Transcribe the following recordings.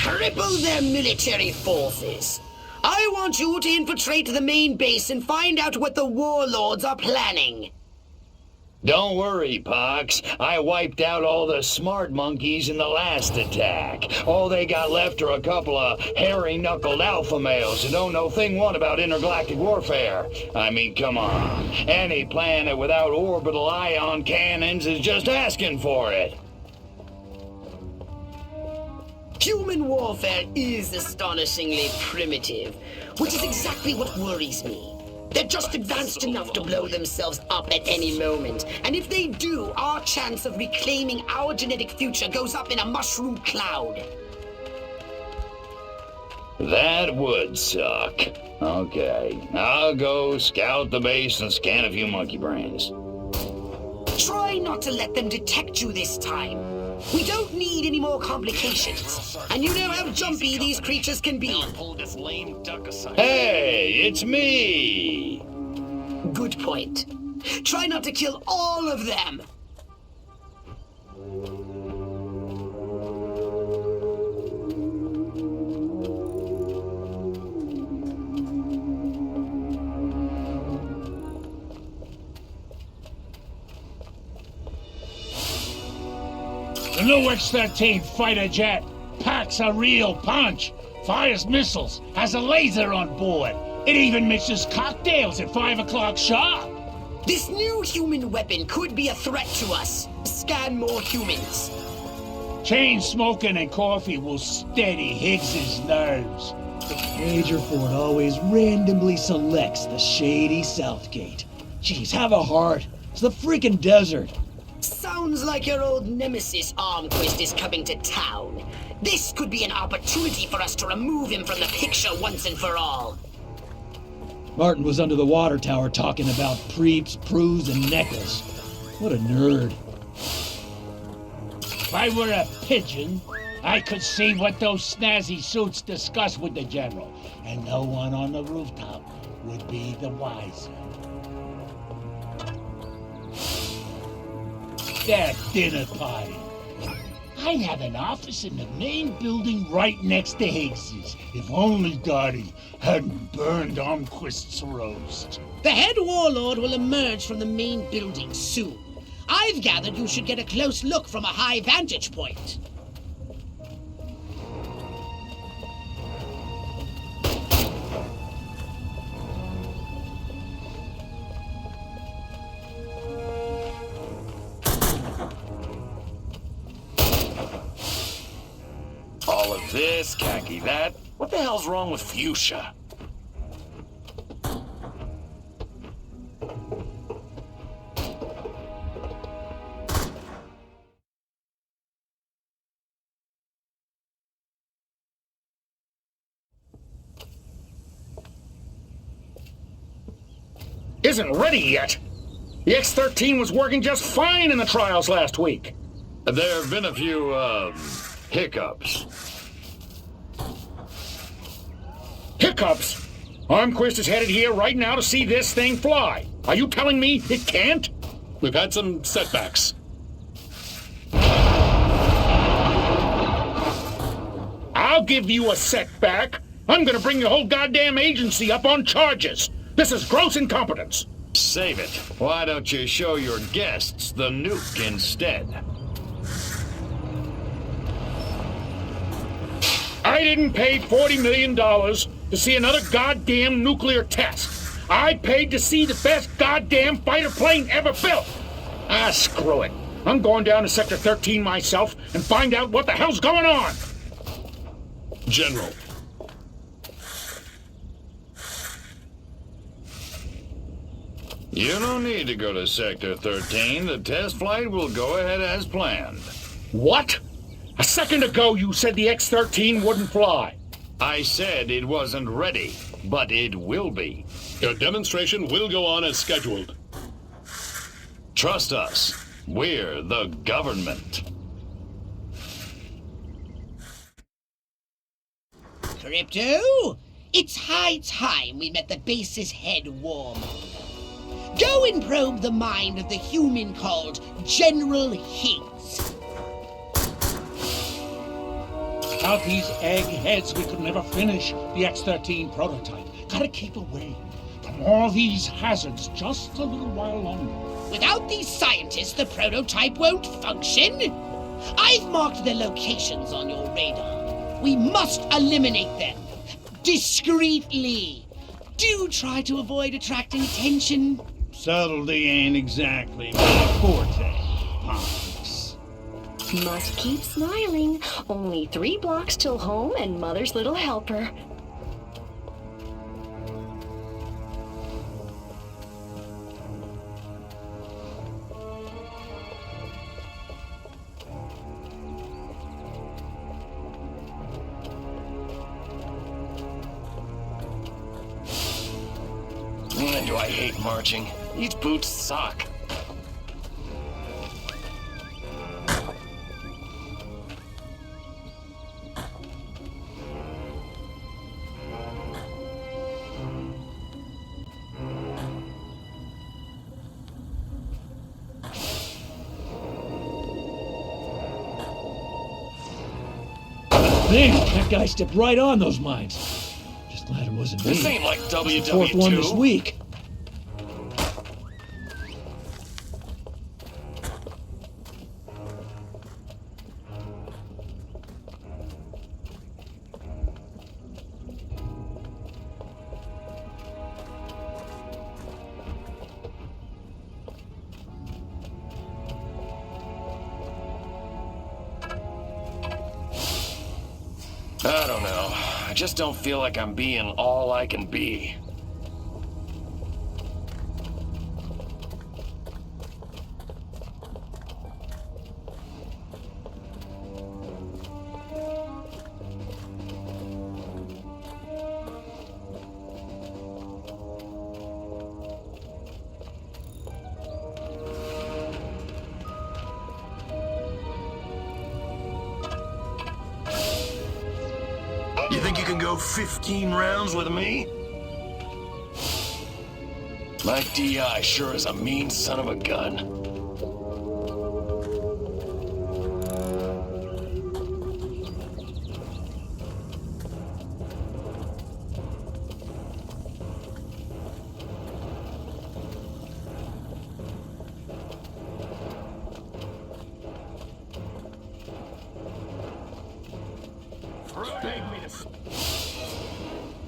Cripple their military forces. I want you to infiltrate the main base and find out what the warlords are planning. Don't worry, Pox. I wiped out all the smart monkeys in the last attack. All they got left are a couple of hairy-knuckled alpha males who don't know thing one about intergalactic warfare. I mean, come on. Any planet without orbital ion cannons is just asking for it. Human warfare is astonishingly primitive, which is exactly what worries me. They're just advanced enough to blow themselves up at any moment. And if they do, our chance of reclaiming our genetic future goes up in a mushroom cloud. That would suck. Okay, I'll go scout the base and scan a few monkey brains. Try not to let them detect you this time. We don't need any more complications. And you know how jumpy these creatures can be. Hey, it's me! Good point. Try not to kill all of them. The new X-13 fighter jet packs a real punch, fires missiles, has a laser on board. It even mixes cocktails at 5 o'clock sharp. This new human weapon could be a threat to us. Scan more humans. Chain smoking and coffee will steady Higgs's nerves. Major Ford always randomly selects the shady Southgate. Jeez, have a heart. It's the freaking desert. Sounds like your old nemesis Armquist is coming to town. This could be an opportunity for us to remove him from the picture once and for all. Martin was under the water tower talking about Preeps, Proos, and Neckles. What a nerd. If I were a pigeon, I could see what those snazzy suits discuss with the General, and no one on the rooftop would be the wiser. Their dinner party. I'd have an office in the main building right next to Higgs's. If only Dottie hadn't burned Armquist's roast. The head warlord will emerge from the main building soon. I've gathered you should get a close look from a high vantage point. All of this, khaki that. What the hell's wrong with fuchsia? Isn't ready yet. The X-13 was working just fine in the trials last week. There have been a few, hiccups. Hiccups? Armquist is headed here right now to see this thing fly. Are you telling me it can't? We've had some setbacks. I'll give you a setback. I'm gonna bring the whole goddamn agency up on charges. This is gross incompetence. Save it. Why don't you show your guests the nuke instead? I didn't pay $40 million to see another goddamn nuclear test. I paid to see the best goddamn fighter plane ever built. Ah, screw it. I'm going down to Sector 13 myself and find out what the hell's going on. General. You don't need to go to Sector 13. The test flight will go ahead as planned. What? A second ago you said the X-13 wouldn't fly. I said it wasn't ready, but it will be. Your demonstration will go on as scheduled. Trust us. We're the government. Crypto, it's high time we met the base's head warmer. Go and probe the mind of the human called General Higgs. Without these eggheads, we could never finish the X-13 prototype. Gotta keep away from all these hazards just a little while longer. Without these scientists, the prototype won't function. I've marked their locations on your radar. We must eliminate them. Discreetly. Do try to avoid attracting attention. Subtlety ain't exactly my forte, Pops. Must keep smiling. Only 3 blocks till home and Mother's little helper. Man, do I hate marching. These boots suck. Damn, that guy stepped right on those mines. Just glad it wasn't me. This ain't like WW2. Fourth one this week. I don't know. I just don't feel like I'm being all I can be. You think you can go 15 rounds with me? My DI sure is a mean son of a gun.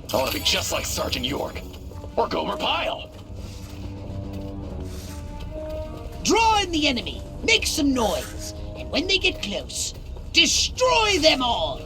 I want to be just like Sergeant York. Or Gomer Pyle. Draw in the enemy. Make some noise. And when they get close, destroy them all.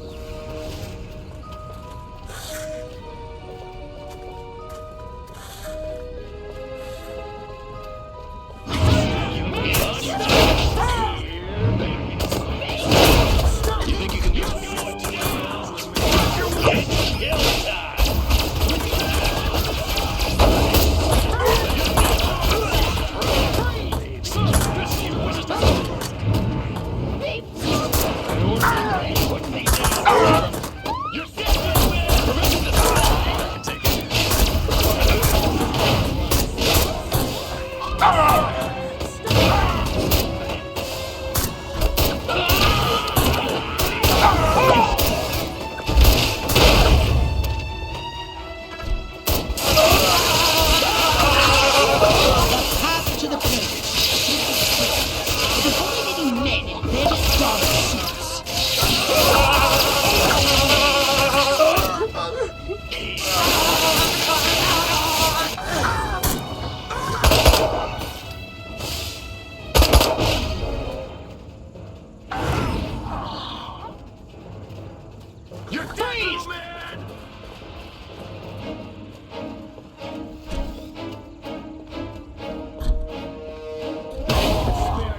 You're freeze! Spare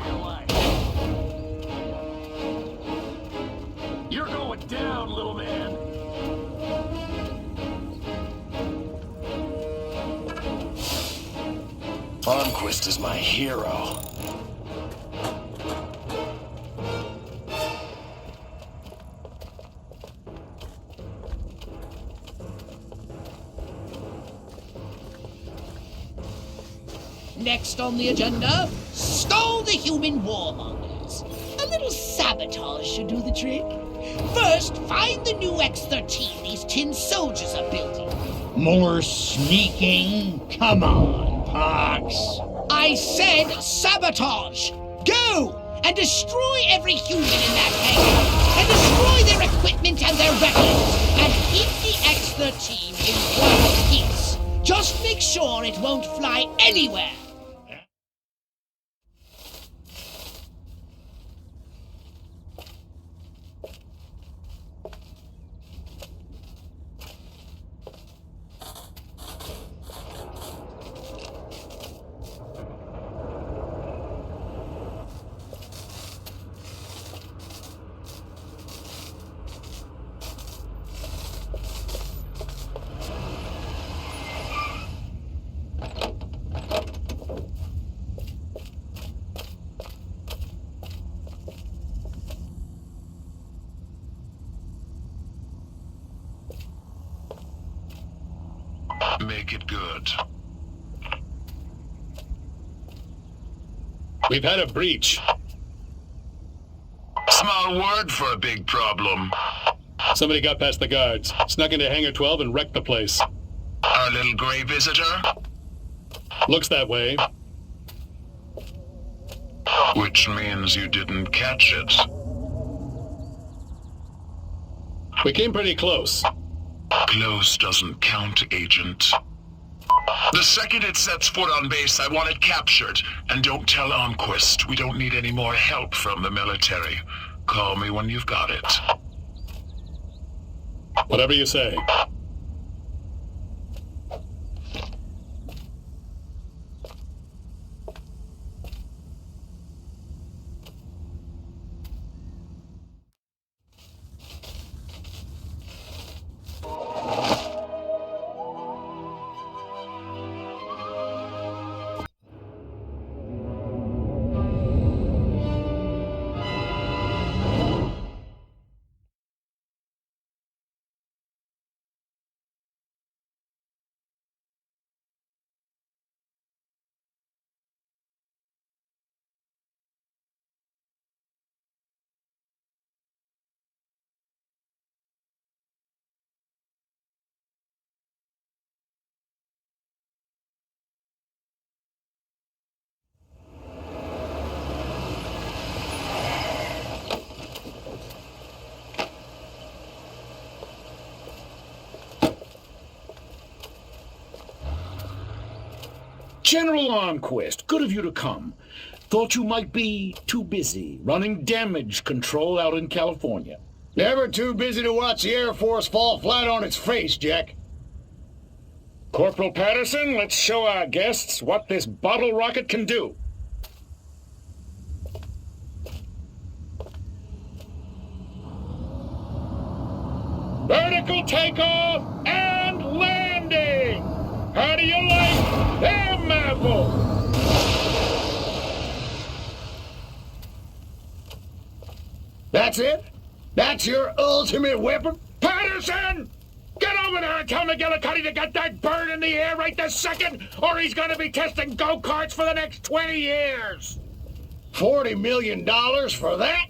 your life. You're going down, little man. Armquist is my hero. Next on the agenda, stall the human warmongers. A little sabotage should do the trick. First, find the new X-13 these tin soldiers are building. More sneaking? Come on, Pox. I said sabotage! Go! And destroy every human in that hangar! And destroy their equipment and their weapons! And keep the X-13 in one piece! Just make sure it won't fly anywhere! Make it good. We've had a breach. Small word for a big problem. Somebody got past the guards, snuck into Hangar 12 and wrecked the place. Our little gray visitor? Looks that way. Which means you didn't catch it. We came pretty close. Close doesn't count, Agent. The second it sets foot on base, I want it captured. And don't tell Almquist. We don't need any more help from the military. Call me when you've got it. Whatever you say. General Armquist, good of you to come. Thought you might be too busy running damage control out in California. Never too busy to watch the Air Force fall flat on its face, Jack. Corporal Patterson, let's show our guests what this bottle rocket can do. Vertical takeoff and landing! How do you like them apples? That's it? That's your ultimate weapon? Patterson! Get over there and tell McGillicuddy to get that bird in the air right this second, or he's gonna be testing go-karts for the next 20 years! $40 million for that?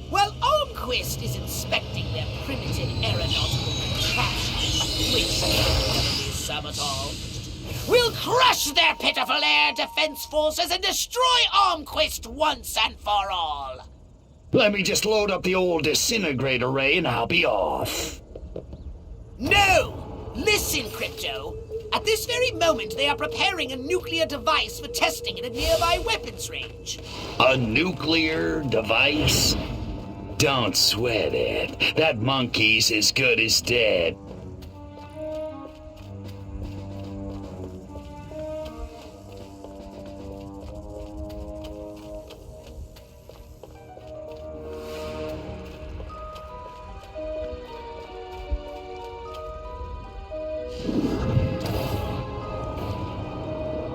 While Almquist is inspecting their primitive aeronautical contraptions, which is sabotaged, we'll crush their pitiful air defense forces and destroy Almquist once and for all! Let me just load up the old disintegrate array and I'll be off. No! Listen, Crypto. At this very moment, they are preparing a nuclear device for testing at a nearby weapons range. A nuclear device? Don't sweat it. That monkey's as good as dead.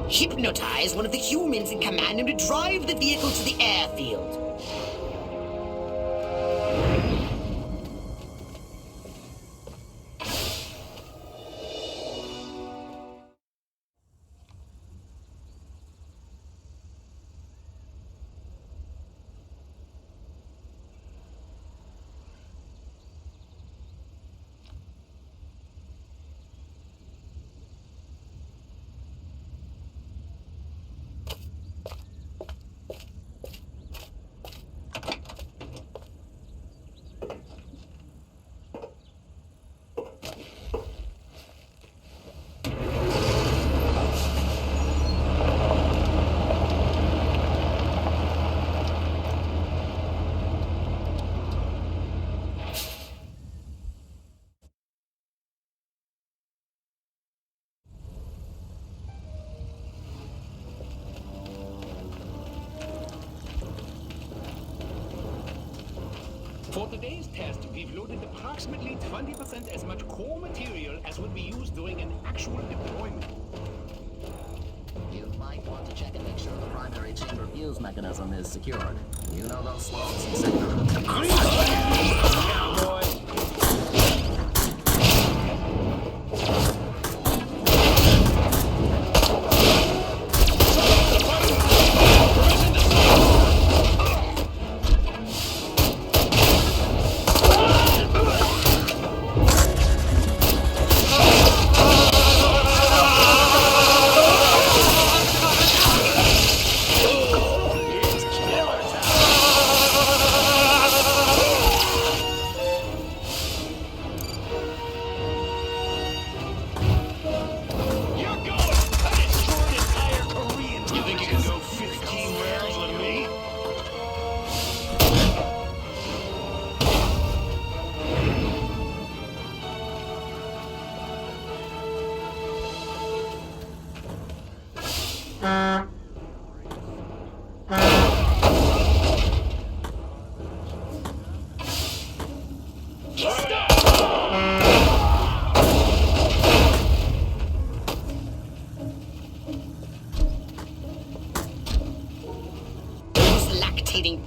Hypnotize one of the humans and command him to drive the vehicle to the airfield. For today's test, we've loaded approximately 20% as much core material as would be used during an actual deployment. You might want to check and make sure the primary chamber fuse mechanism is secured. You know those slopes in sector. Cowboy!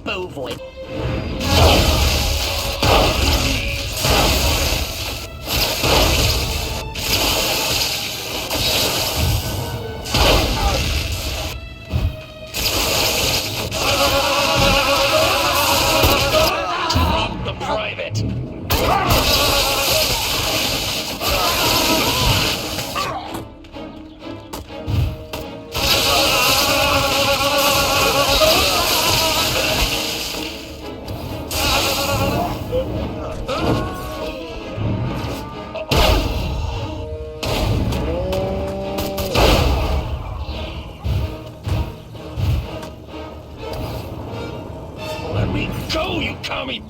Bovoid. Drop the private. Let me go, you commie!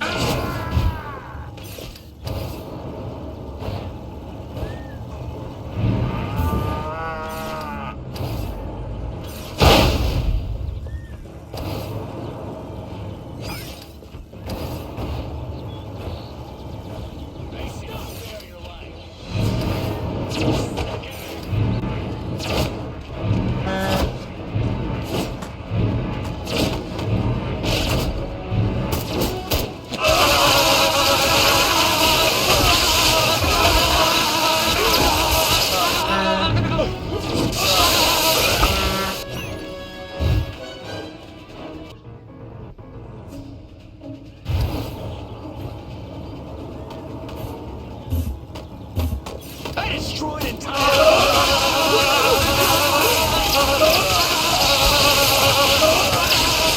I destroyed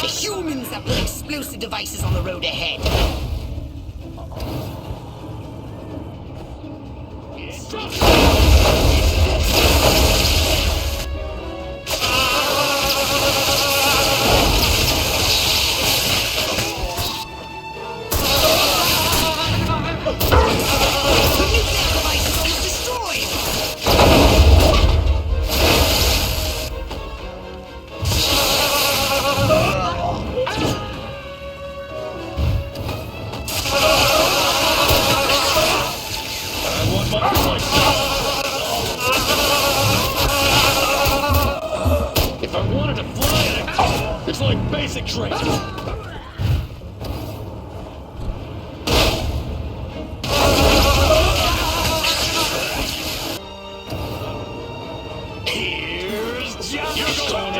The humans that put explosive devices on the road ahead. If I wanted to fly, it's like basic training. Here's John.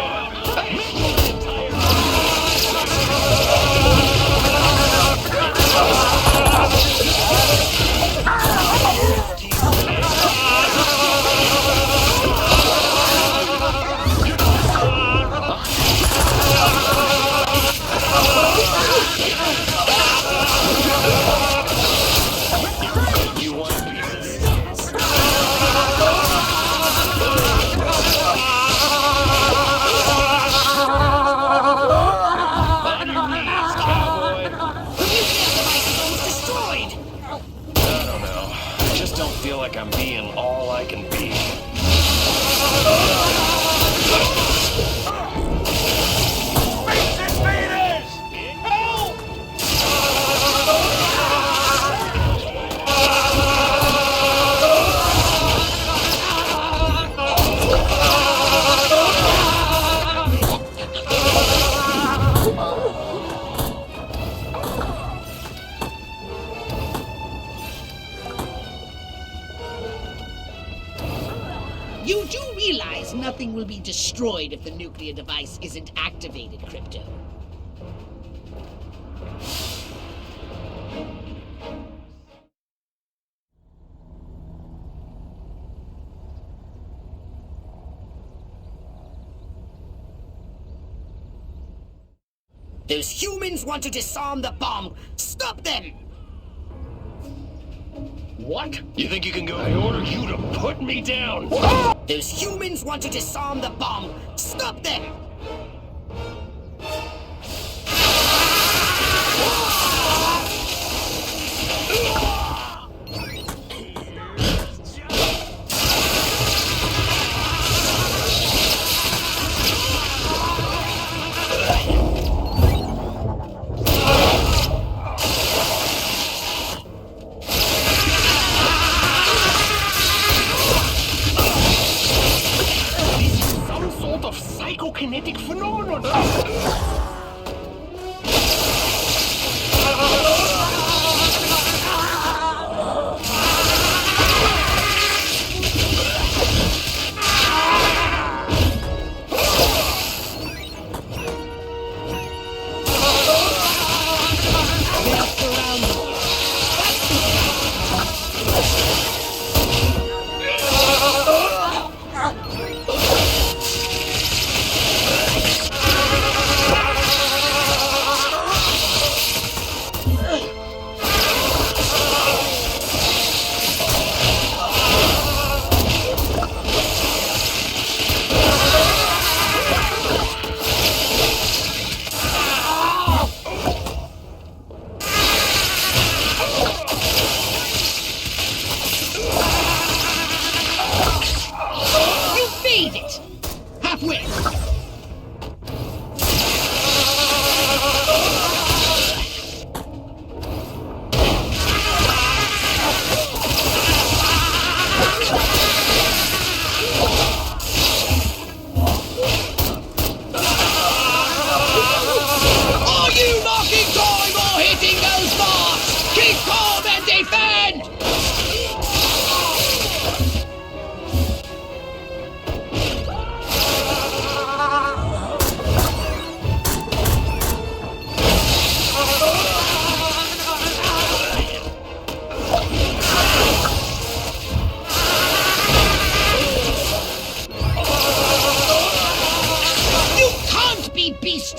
Nothing will be destroyed if the nuclear device isn't activated, Crypto. Those humans want to disarm the bomb. Stop them! What? You think you can go? I ordered you to put me down! Those humans want to disarm the bomb. Stop them! Psychokinetic phenomenon.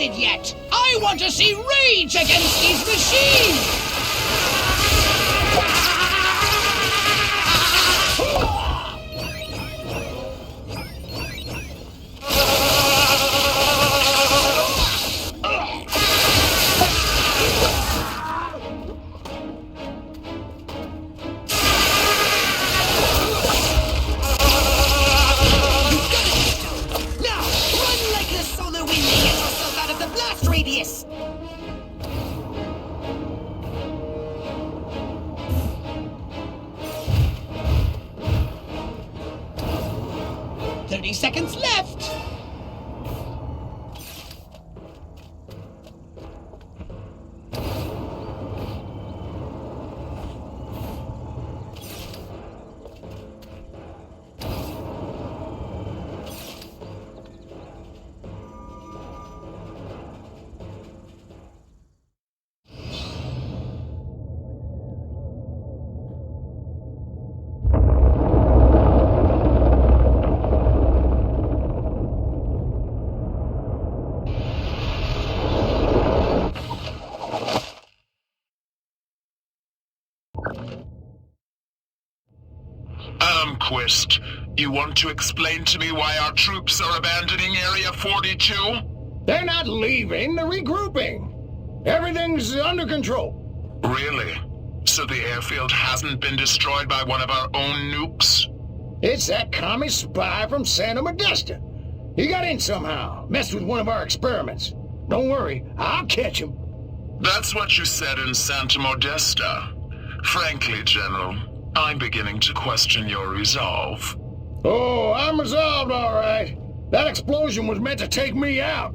Yet. I want to see rage against these machines! Radius! 30 seconds left! Quist, you want to explain to me why our troops are abandoning Area 42? They're not leaving, they're regrouping. Everything's under control. Really? So the airfield hasn't been destroyed by one of our own nukes? It's that commie spy from Santa Modesta. He got in somehow, messed with one of our experiments. Don't worry, I'll catch him. That's what you said in Santa Modesta. Frankly, General, I'm beginning to question your resolve. Oh, I'm resolved, all right. That explosion was meant to take me out.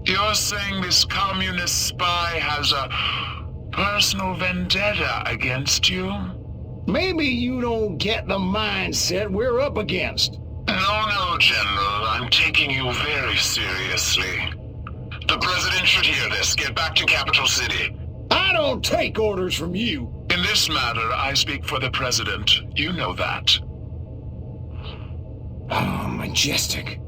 You're saying this communist spy has a personal vendetta against you? Maybe you don't get the mindset we're up against. No, No, General. I'm taking you very seriously. The President should hear this. Get back to Capital City. I don't take orders from you. In this matter, I speak for the President. You know that. Oh, majestic.